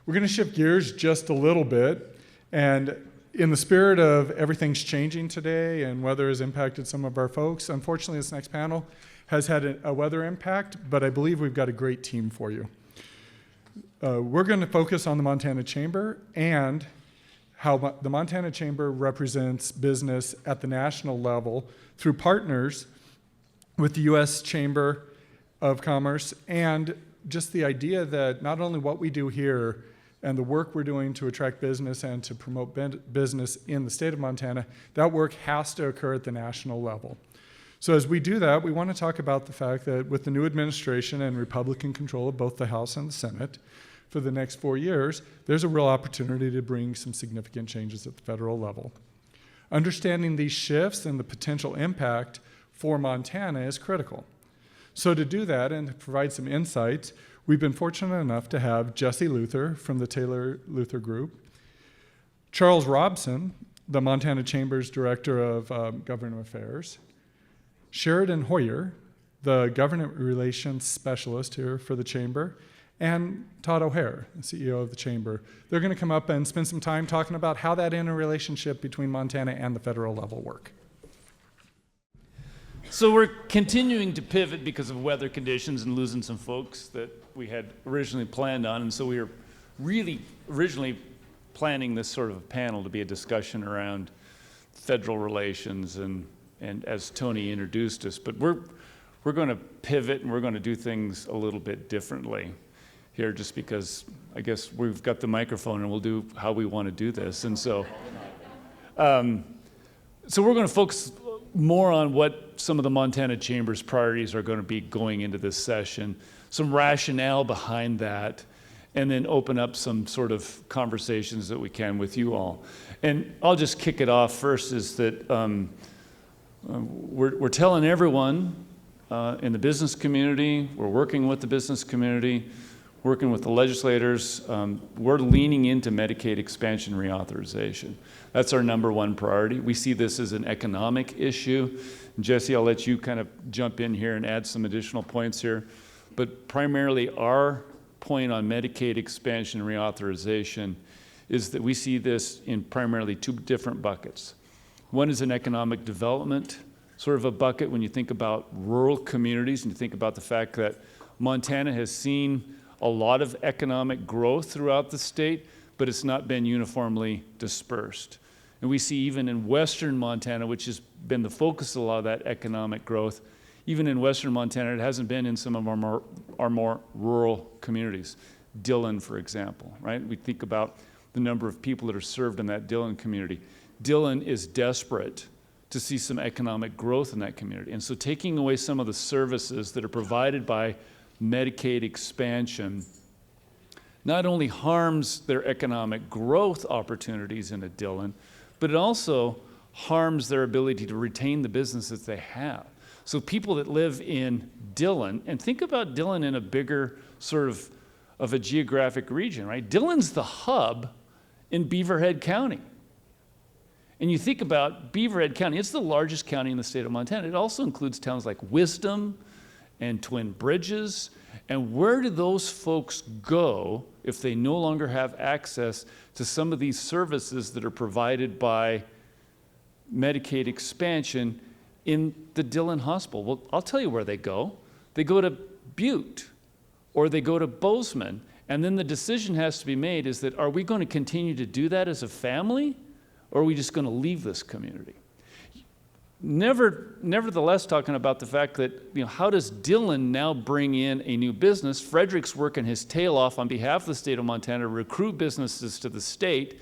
We're going to shift gears just a little bit, and in the spirit of everything's changing today and weather has impacted some of our folks, unfortunately this next panel has had a weather impact, but I believe we've got a great team for you. We're going to focus on the Montana Chamber and how the Montana Chamber represents business at the national level through partners with the U.S. Chamber of Commerce, and just the idea that not only what we do here and the work we're doing to attract business and to promote business in the state of Montana, that work has to occur at the national level. So as we do that, we want to talk about the fact that with the new administration and Republican control of both the House and the Senate for the next 4 years, there's a real opportunity to bring some significant changes at the federal level. Understanding these shifts and the potential impact for Montana is critical. So to do that and to provide some insights, we've been fortunate enough to have Jesse Luther from the Taylor Luther Group, Charles Robson, the Montana Chamber's Director of Government Affairs, Sheridan Hoyer, the Government Relations Specialist here for the Chamber, and Todd O'Hare, the CEO of the Chamber. They're going to come up and spend some time talking about how that interrelationship between Montana and the federal level work. So we're continuing to pivot because of weather conditions and losing some folks that we had originally planned on, and so we were really originally planning this sort of a panel to be a discussion around federal relations and as Tony introduced us, but we're going to pivot and we're going to do things a little bit differently here, just because I guess we've got the microphone and we'll do how we want to do this, and so so we're going to focus more on what some of the Montana Chamber's priorities are going to be going into this session, some rationale behind that, and then open up some sort of conversations that we can with you all. And I'll just kick it off first is that we're telling everyone in the business community, we're working with the business community, working with the legislators, we're leaning into Medicaid expansion reauthorization. That's our number one priority. We see this as an economic issue. Jesse, I'll let you kind of jump in here and add some additional points here. But primarily our point on Medicaid expansion reauthorization is that we see this in primarily two different buckets. One is an economic development sort of a bucket when you think about rural communities and you think about the fact that Montana has seen a lot of economic growth throughout the state, but it's not been uniformly dispersed. And we see even in western Montana, which has been the focus of a lot of that economic growth, even in western Montana, it hasn't been in some of our more rural communities. Dillon, for example, right? We think about the number of people that are served in that Dillon community. Dillon is desperate to see some economic growth in that community. And so taking away some of the services that are provided by Medicaid expansion not only harms their economic growth opportunities in a Dillon, but it also harms their ability to retain the businesses they have. So people that live in Dillon, and think about Dillon in a bigger sort of a geographic region, right? Dillon's the hub in Beaverhead County. And you think about Beaverhead County, it's the largest county in the state of Montana. It also includes towns like Wisdom and Twin Bridges. And where do those folks go if they no longer have access to some of these services that are provided by Medicaid expansion in the Dillon Hospital? Well, I'll tell you where they go. They go to Butte or they go to Bozeman. And then the decision has to be made is that, are we going to continue to do that as a family, or are we just going to leave this community? Nevertheless, talking about the fact that, how does Dillon now bring in a new business? Frederick's working his tail off on behalf of the state of Montana to recruit businesses to the state.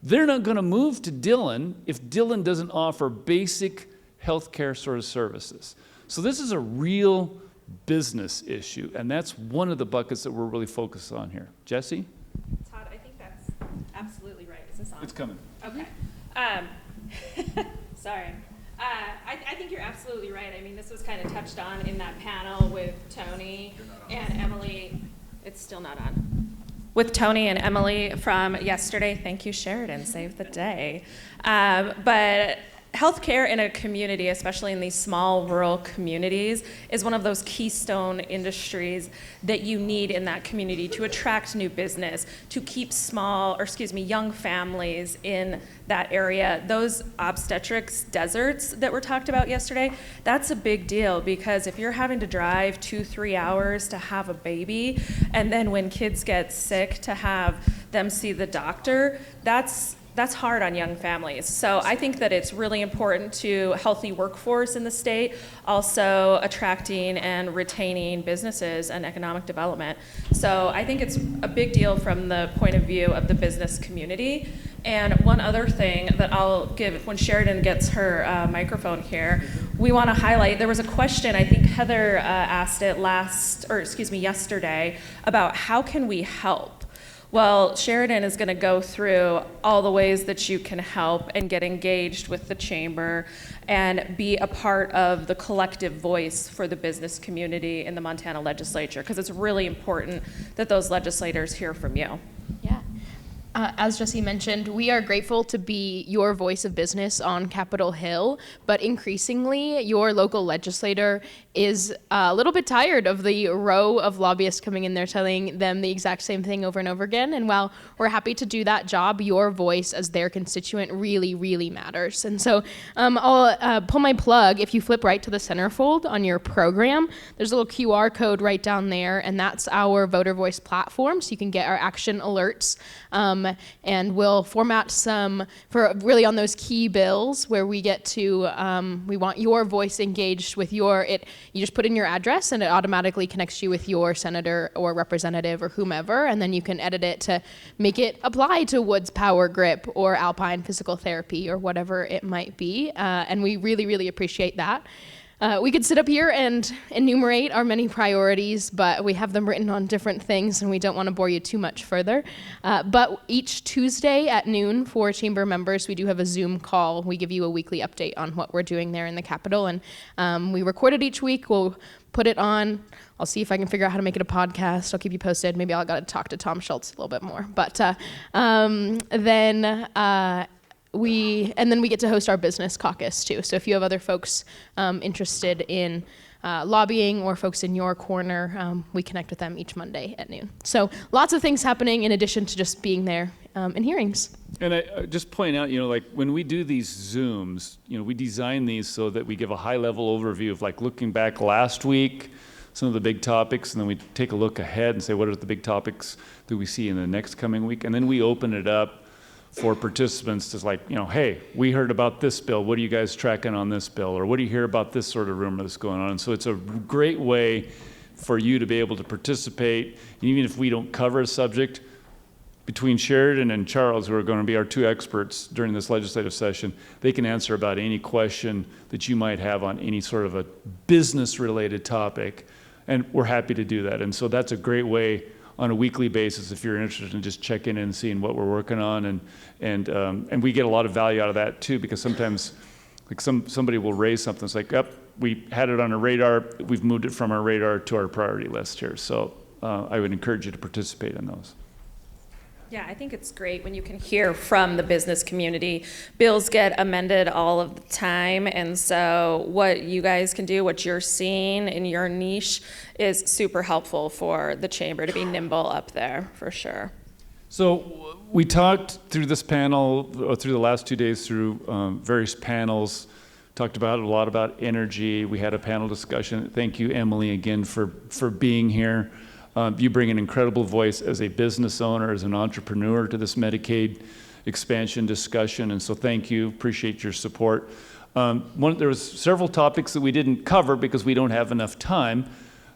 They're not going to move to Dillon if Dillon doesn't offer basic healthcare sort of services. So this is a real business issue, and that's one of the buckets that we're really focused on here. Jesse? Todd, I think that's absolutely right. Is this on? It's coming. Okay. Sorry. I think you're absolutely right. I mean, this was kind of touched on in that panel with Tony and Emily. It's still not on. With Tony and Emily from yesterday. Thank you, Sheridan. Saved the day. But healthcare in a community, especially in these small rural communities, is one of those keystone industries that you need in that community to attract new business, to keep young families in that area. Those obstetrics deserts that were talked about yesterday, that's a big deal, because if you're having to drive 2-3 hours to have a baby, and then when kids get sick to have them see the doctor, that's hard on young families. So I think that it's really important to healthy workforce in the state, also attracting and retaining businesses and economic development. So I think it's a big deal from the point of view of the business community. And one other thing that I'll give, when Sheridan gets her microphone here, we want to highlight, there was a question, I think Heather asked it yesterday, about how can we help? Well, Sheridan is going to go through all the ways that you can help and get engaged with the chamber and be a part of the collective voice for the business community in the Montana legislature, because it's really important that those legislators hear from you. Yeah. As Jesse mentioned, we are grateful to be your voice of business on Capitol Hill, but increasingly your local legislator is a little bit tired of the row of lobbyists coming in there telling them the exact same thing over and over again. And while we're happy to do that job, your voice as their constituent really, really matters. And so I'll pull my plug. If you flip right to the centerfold on your program, there's a little QR code right down there, and that's our voter voice platform. So you can get our action alerts. And we'll format some for really on those key bills where we get to, we want your voice engaged with you just put in your address and it automatically connects you with your senator or representative or whomever, and then you can edit it to make it apply to Woods Power Grip or Alpine Physical Therapy or whatever it might be, and we really, really appreciate that. We could sit up here and enumerate our many priorities, but we have them written on different things, and we don't want to bore you too much further. But each Tuesday at noon for chamber members, we do have a Zoom call. We give you a weekly update on what we're doing there in the Capitol, and we record it each week. We'll put it on. I'll see if I can figure out how to make it a podcast. I'll keep you posted. Maybe I'll got to talk to Tom Schultz a little bit more. But then we get to host our business caucus too. So if you have other folks interested in lobbying or folks in your corner, we connect with them each Monday at noon. So lots of things happening in addition to just being there in hearings. And I just point out, like when we do these Zooms, we design these so that we give a high-level overview of like looking back last week, some of the big topics, and then we take a look ahead and say, what are the big topics that we see in the next coming week? And then we open it up for participants to like, hey, we heard about this bill. What are you guys tracking on this bill? Or what do you hear about this sort of rumor that's going on? And so it's a great way for you to be able to participate. Even if we don't cover a subject, between Sheridan and Charles, who are going to be our two experts during this legislative session, they can answer about any question that you might have on any sort of a business-related topic. And we're happy to do that. And so that's a great way on a weekly basis if you're interested in just checking in and seeing what we're working on, and we get a lot of value out of that too, because sometimes like somebody will raise something, it's like, we had it on our radar, we've moved it from our radar to our priority list here. So I would encourage you to participate in those. Yeah, I think it's great when you can hear from the business community. Bills get amended all of the time, and so what you guys can do, what you're seeing in your niche, is super helpful for the chamber to be nimble up there, for sure. So we talked through this panel, through the last 2 days, through various panels, talked about a lot about energy. We had a panel discussion. Thank you, Emily, again for being here. You bring an incredible voice as a business owner, as an entrepreneur to this Medicaid expansion discussion, and so thank you, appreciate your support. There was several topics that we didn't cover because we don't have enough time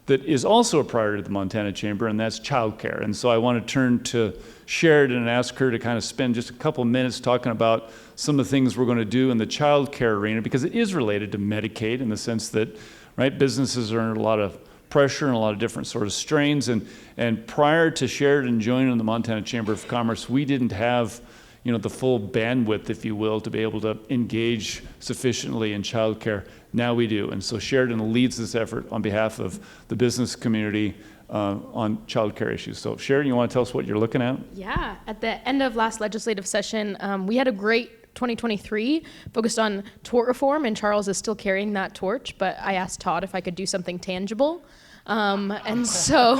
that is also a priority of the Montana Chamber, and that's childcare. And so I want to turn to Sheridan and ask her to kind of spend just a couple minutes talking about some of the things we're going to do in the childcare arena, because it is related to Medicaid in the sense that, right, businesses are under a lot of pressure and a lot of different sort of strains. And prior to Sheridan joining the Montana Chamber of Commerce, we didn't have, the full bandwidth, if you will, to be able to engage sufficiently in childcare. Now we do. And so Sheridan leads this effort on behalf of the business community on childcare issues. So Sheridan, you want to tell us what you're looking at? Yeah, at the end of last legislative session, we had a great 2023 focused on tort reform, and Charles is still carrying that torch, but I asked Todd if I could do something tangible. And so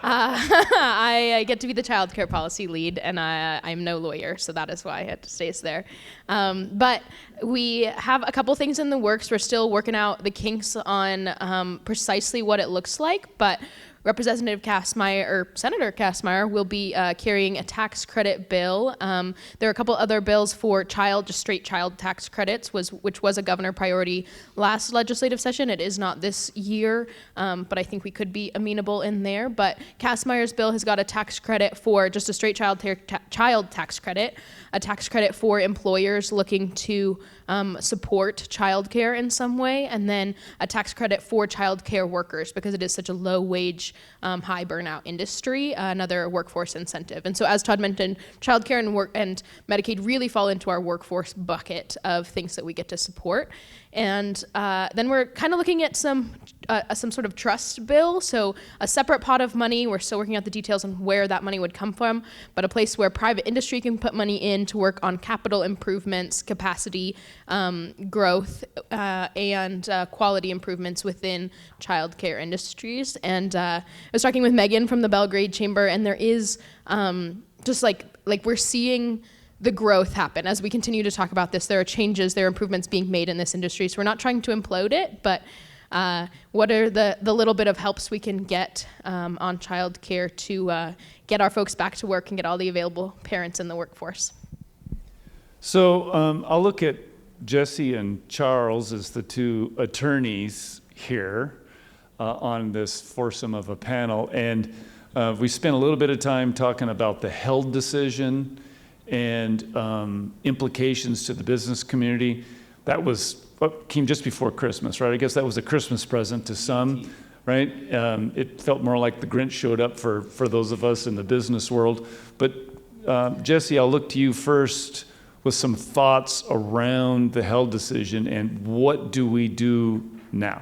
I get to be the child care policy lead, and I'm no lawyer, so that is why I had to stay there. But we have a couple things in the works. We're still working out the kinks on precisely what it looks like, but Representative Kastmeyer, or Senator Kastmeyer, will be carrying a tax credit bill. There are a couple other bills for just straight child tax credits, which was a governor priority last legislative session. It is not this year, but I think we could be amenable in there. But Kastmeyer's bill has got a tax credit for just a straight child tax credit, a tax credit for employers looking to support childcare in some way, and then a tax credit for childcare workers because it is such a low-wage, high burnout industry, another workforce incentive. And so, as Todd mentioned, childcare and Medicaid really fall into our workforce bucket of things that we get to support. And then we're kind of looking at some sort of trust bill, so a separate pot of money. We're still working out the details on where that money would come from, but a place where private industry can put money in to work on capital improvements, capacity growth, and quality improvements within childcare industries. And I was talking with Megan from the Belgrade Chamber, and there is just like we're seeing the growth happen. As we continue to talk about this, there are changes, there are improvements being made in this industry. So we're not trying to implode it, but what are the little bit of helps we can get on childcare to get our folks back to work and get all the available parents in the workforce? So I'll look at Jesse and Charles as the two attorneys here on this foursome of a panel. And we spent a little bit of time talking about the Held decision and implications to the business community. That was what came just before Christmas, right? I guess that was a Christmas present to some, right? It felt more like the Grinch showed up for those of us in the business world. But Jesse, I'll look to you first with some thoughts around the Held decision and what do we do now?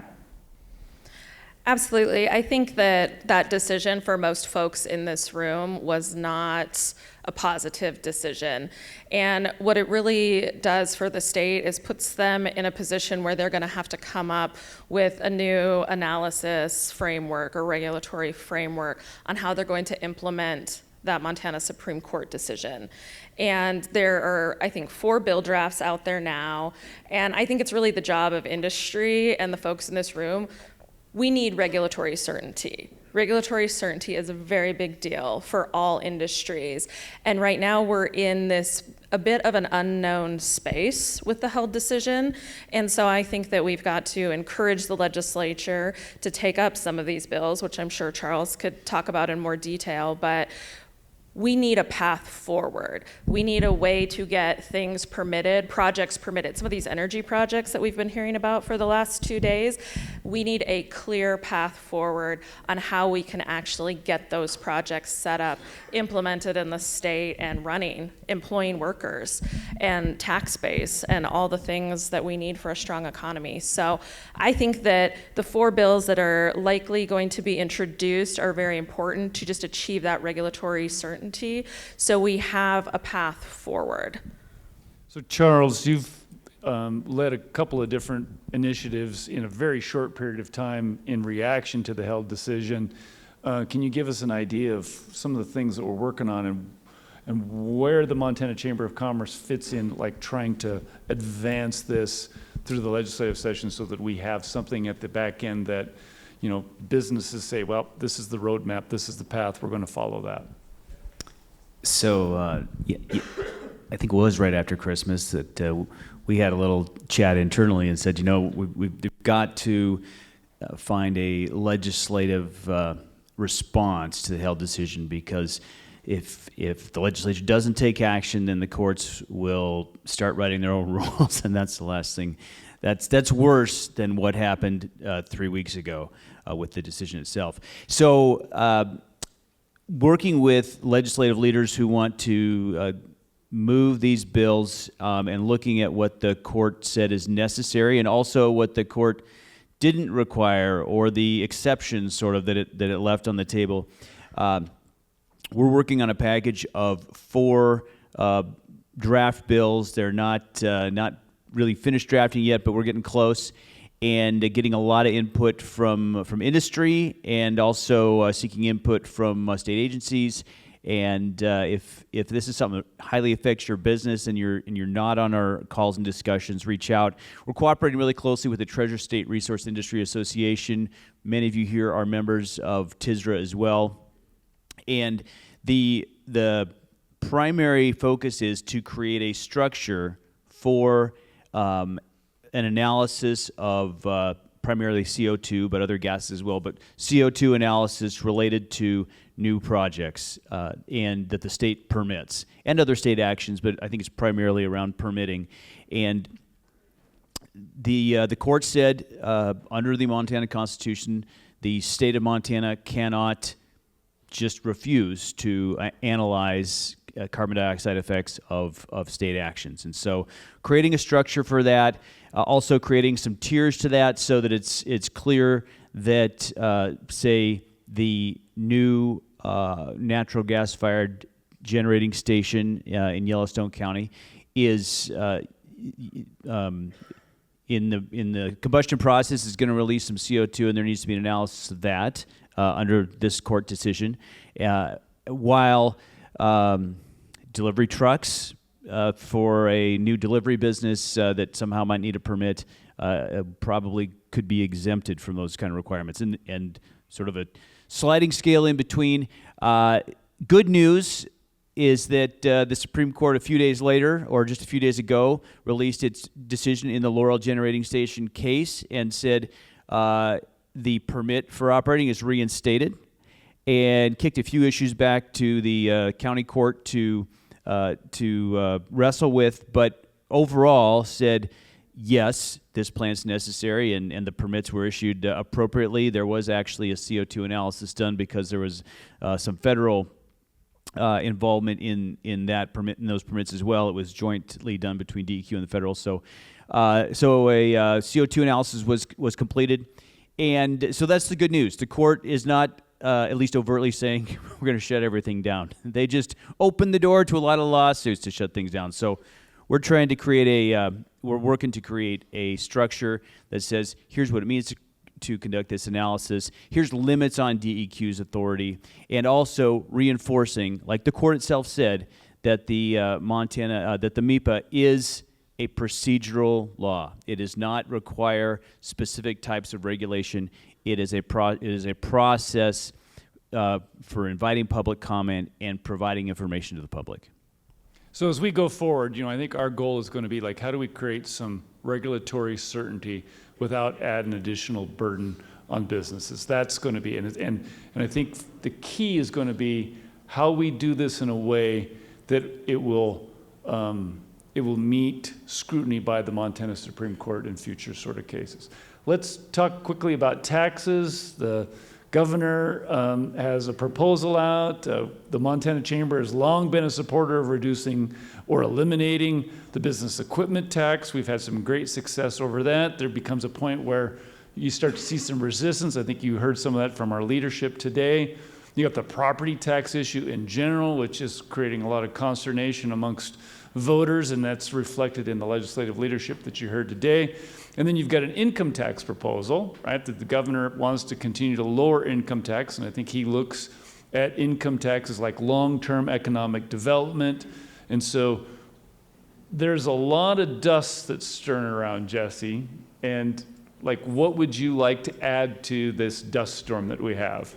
Absolutely. I think that decision for most folks in this room was not a positive decision. And what it really does for the state is puts them in a position where they're going to have to come up with a new analysis framework or regulatory framework on how they're going to implement that Montana Supreme Court decision. And there are, I think, 4 bill drafts out there now. And I think it's really the job of industry and the folks in this room. We need regulatory certainty. Regulatory certainty is a very big deal for all industries. And right now we're in this a bit of an unknown space with the Held decision. And so I think that we've got to encourage the legislature to take up some of these bills, which I'm sure Charles could talk about in more detail, but we need a path forward. We need a way to get things permitted, projects permitted. Some of these energy projects that we've been hearing about for the last 2 days, we need a clear path forward on how we can actually get those projects set up, implemented in the state and running, employing workers and tax base and all the things that we need for a strong economy. So I think that the 4 bills that are likely going to be introduced are very important to just achieve that regulatory certainty. So we have a path forward. So Charles, you've led a couple of different initiatives in a very short period of time in reaction to the Held decision. Can you give us an idea of some of the things that we're working on and where the Montana Chamber of Commerce fits in, like trying to advance this through the legislative session so that we have something at the back end that, you know, businesses say, well, this is the roadmap, this is the path, we're going to follow that. So I think it was right after Christmas that we had a little chat internally and said, you know, we've got to find a legislative response to the Held decision, because if the legislature doesn't take action, then the courts will start writing their own rules, and that's the last thing. That's worse than what happened 3 weeks ago with the decision itself. So working with legislative leaders who want to move these bills and looking at what the court said is necessary and also what the court didn't require or the exceptions sort of that it left on the table. We're working on a package of 4 draft bills. They're not really finished drafting yet, but we're getting close, and getting a lot of input from industry, and also seeking input from state agencies. And if this is something that highly affects your business and you're not on our calls and discussions, reach out. We're cooperating really closely with the Treasure State Resource Industry Association. Many of you here are members of TSRA as well. And the primary focus is to create a structure for an analysis of primarily CO2, but other gases as well, but CO2 analysis related to new projects and that the state permits, and other state actions, but I think it's primarily around permitting. And the court said under the Montana Constitution, the state of Montana cannot just refuse to analyze carbon dioxide effects of state actions. And so creating a structure for that, also creating some tiers to that so that it's clear that, say, the new natural gas-fired generating station in Yellowstone County is in the combustion process is going to release some CO2, and there needs to be an analysis of that under this court decision, while delivery trucks for a new delivery business that somehow might need a permit probably could be exempted from those kind of requirements, and sort of a sliding scale in between. Good news is that the Supreme Court a few days later, or just a few days ago, released its decision in the Laurel Generating Station case and said the permit for operating is reinstated, and kicked a few issues back to the county court to wrestle with, but overall said, yes, this plan's necessary, and the permits were issued appropriately. There was actually a CO2 analysis done because there was some federal involvement in that permit, in those permits as well. It was jointly done between DEQ and the federal. So a CO2 analysis was completed, and so that's the good news. The court is not at least overtly saying we're going to shut everything down. They just opened the door to a lot of lawsuits to shut things down. So we're trying to create we're working to create a structure that says, here's what it means to conduct this analysis. Here's limits on DEQ's authority, and also reinforcing, like the court itself said, that the that the MEPA is a procedural law. It does not require specific types of regulation. It is a process for inviting public comment and providing information to the public. So as we go forward, I think our goal is going to be like, how do we create some regulatory certainty without adding additional burden on businesses? That's going to be, and I think the key is going to be how we do this in a way that it will meet scrutiny by the Montana Supreme Court in future sort of cases. Let's talk quickly about taxes. The governor has a proposal out. The Montana Chamber has long been a supporter of reducing or eliminating the business equipment tax. We've had some great success over that. There becomes a point where you start to see some resistance. I think you heard some of that from our leadership today. You got the property tax issue in general, which is creating a lot of consternation amongst voters, and that's reflected in the legislative leadership that you heard today. And then you've got an income tax proposal, right, that the governor wants to continue to lower income tax, and I think he looks at income tax as like long-term economic development. And so there's a lot of dust that's stirring around, Jesse, and like, what would you like to add to this dust storm that we have?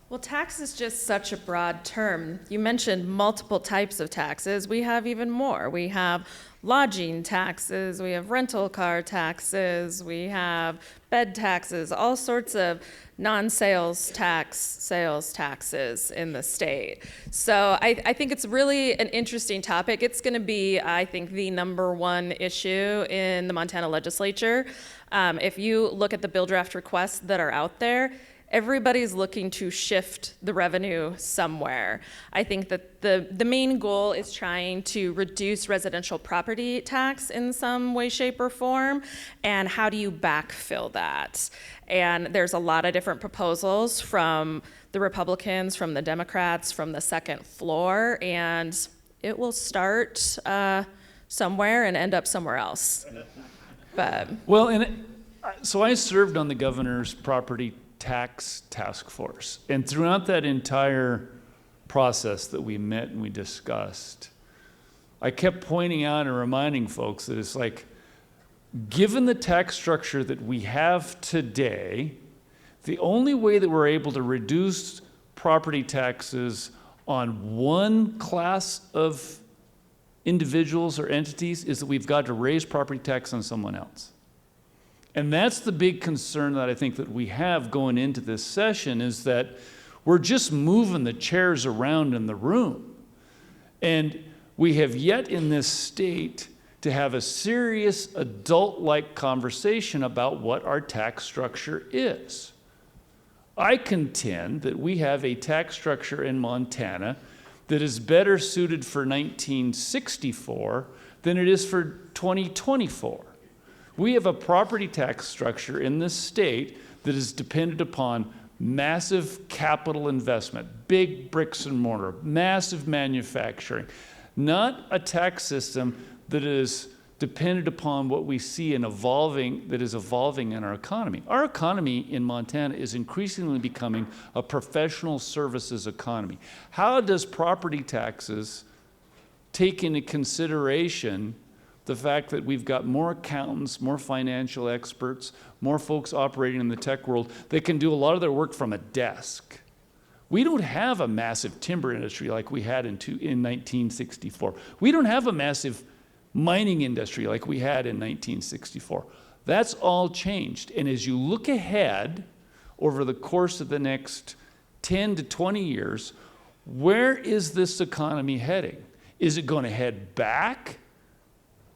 Well, tax is just such a broad term. You mentioned multiple types of taxes. We have even more. We have lodging taxes, we have rental car taxes, we have bed taxes, all sorts of non-sales tax, sales taxes in the state. So I think it's really an interesting topic. It's going to be, I think, the #1 issue in the Montana legislature. If you look at the bill draft requests that are out there, everybody's looking to shift the revenue somewhere. I think that the main goal is trying to reduce residential property tax in some way, shape, or form, and how do you backfill that? And there's a lot of different proposals from the Republicans, from the Democrats, from the second floor, and it will start somewhere and end up somewhere else. But Well, so I served on the governor's property tax task force. And throughout that entire process that we met and we discussed, I kept pointing out and reminding folks that it's like, given the tax structure that we have today, the only way that we're able to reduce property taxes on one class of individuals or entities is that we've got to raise property tax on someone else. And that's the big concern that I think that we have going into this session, is that we're just moving the chairs around in the room. And we have yet in this state to have a serious adult-like conversation about what our tax structure is. I contend that we have a tax structure in Montana that is better suited for 1964 than it is for 2024. We have a property tax structure in this state that is dependent upon massive capital investment, big bricks and mortar, massive manufacturing, not a tax system that is dependent upon what we see in evolving in our economy. Our economy in Montana is increasingly becoming a professional services economy. How does property taxes take into consideration the fact that we've got more accountants, more financial experts, more folks operating in the tech world that can do a lot of their work from a desk? We don't have a massive timber industry like we had in 1964. We don't have a massive mining industry like we had in 1964. That's all changed. And as you look ahead over the course of the next 10 to 20 years, where is this economy heading? Is it going to head back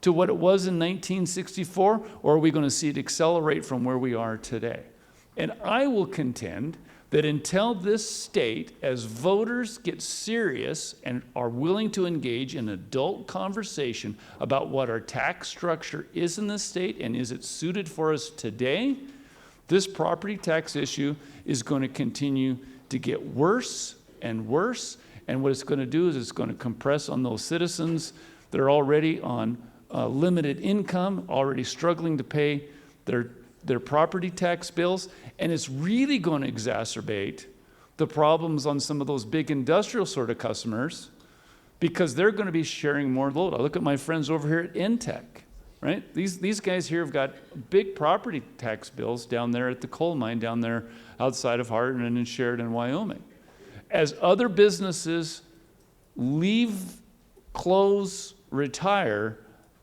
to what it was in 1964, or are we going to see it accelerate from where we are today? And I will contend that until this state, as voters get serious and are willing to engage in adult conversation about what our tax structure is in this state and is it suited for us today, this property tax issue is going to continue to get worse and worse. And what it's going to do is it's going to compress on those citizens that are already on limited income, already struggling to pay their property tax bills, and it's really going to exacerbate the problems on some of those big industrial sort of customers, because they're going to be sharing more load. I look at my friends over here at Intech, right? These guys here have got big property tax bills down there at the coal mine down there outside of Hardin and in Sheridan, Wyoming. As other businesses leave, close, retire,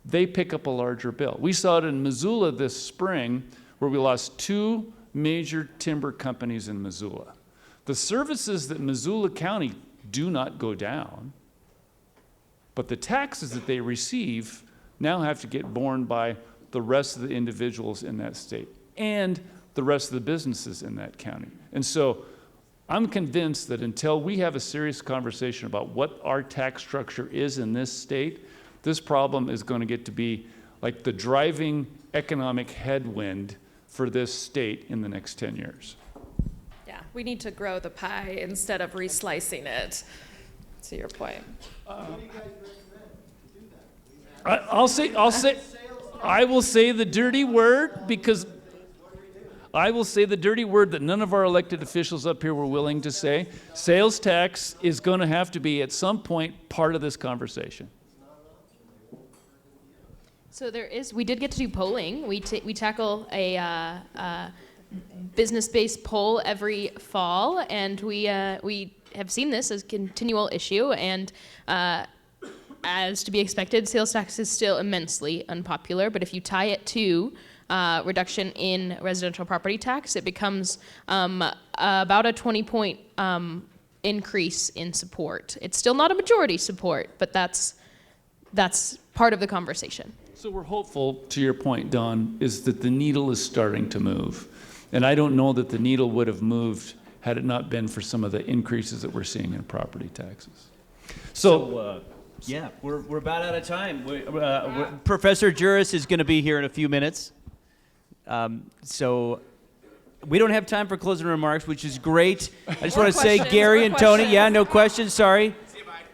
they pick up a larger bill. We saw it in Missoula this spring, where we lost 2 major timber companies in Missoula. The services that Missoula County do not go down, but the taxes that they receive now have to get borne by the rest of the individuals in that state and the rest of the businesses in that county. And so I'm convinced that until we have a serious conversation about what our tax structure is in this state, this problem is going to get to be like the driving economic headwind for this state in the next 10 years. yeah, we need to grow the pie instead of reslicing it, to your point. I will say the dirty word, because I will say the dirty word that none of our elected officials up here were willing to say. Sales tax is going to have to be at some point part of this conversation. So we did get to do polling. We tackle a business-based poll every fall, and we have seen this as a continual issue. And as to be expected, sales tax is still immensely unpopular. But if you tie it to reduction in residential property tax, it becomes about a 20-point increase in support. It's still not a majority support, but that's part of the conversation. So we're hopeful, to your point, Don, is that the needle is starting to move. And I don't know that the needle would have moved had it not been for some of the increases that we're seeing in property taxes. So Yeah, we're about out of time. Professor Juris is going to be here in a few minutes. So we don't have time for closing remarks, which is great. I just want to say, questions, Gary more and Tony, questions. yeah, no questions, sorry.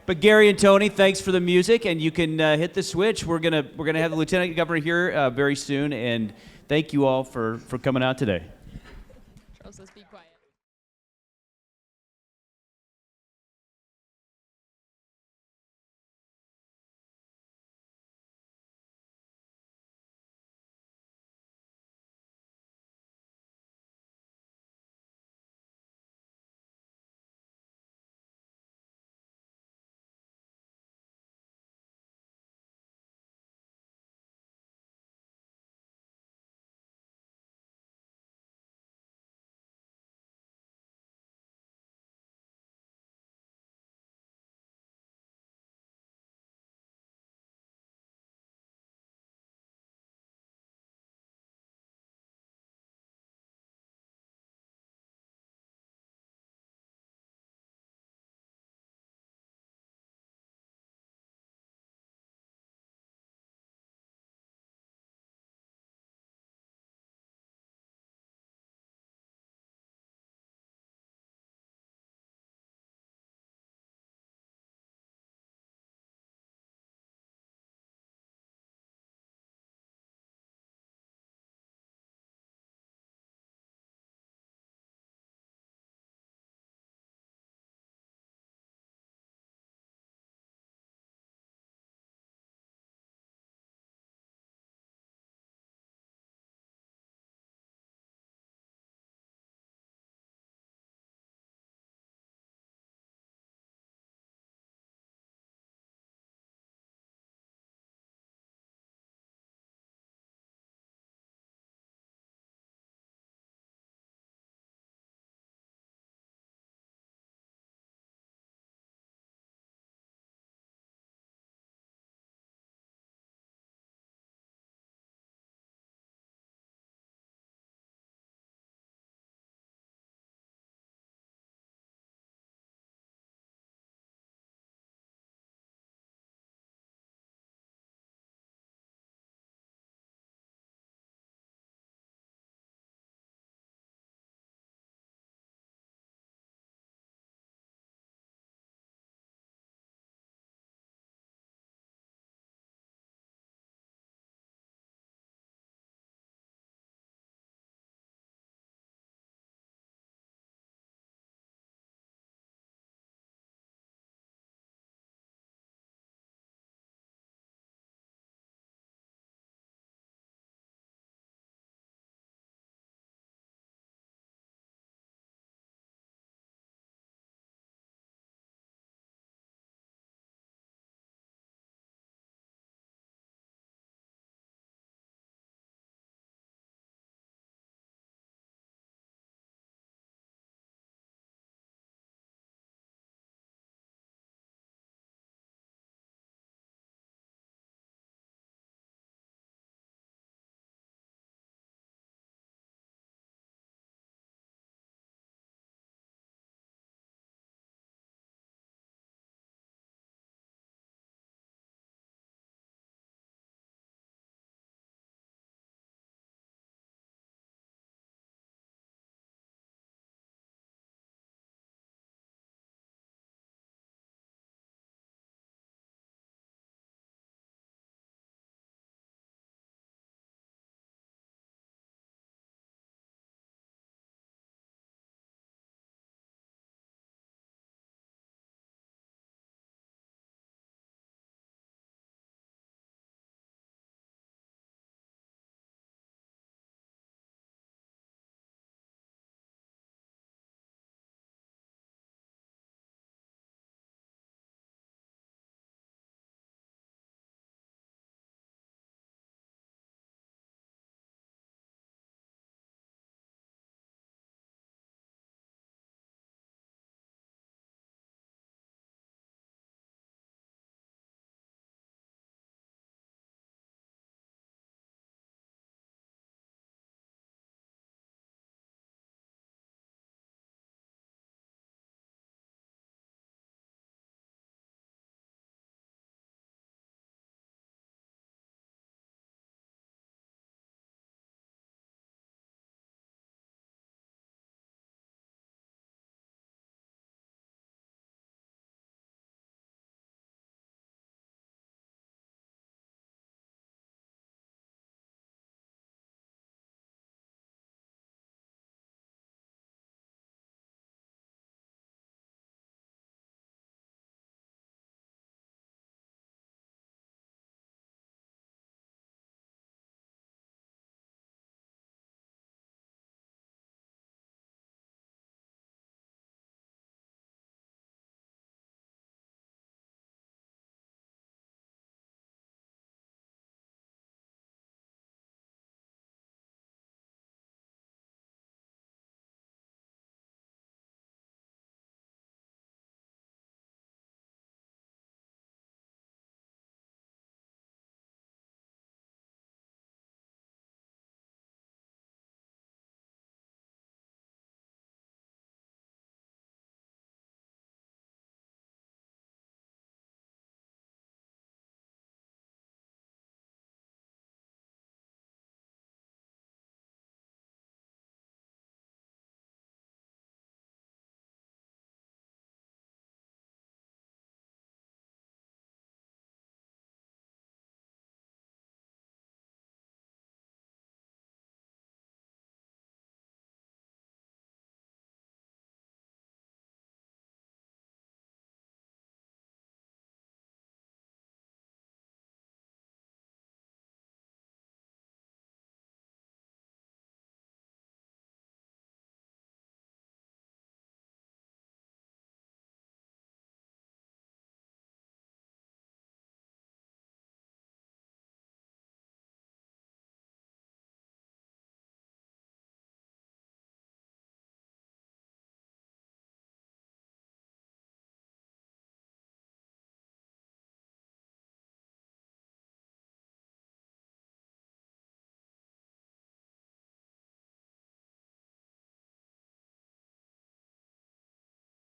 But Gary and Tony, thanks for the music, and you can hit the switch. We're gonna have the Lieutenant Governor here very soon, and thank you all for coming out today.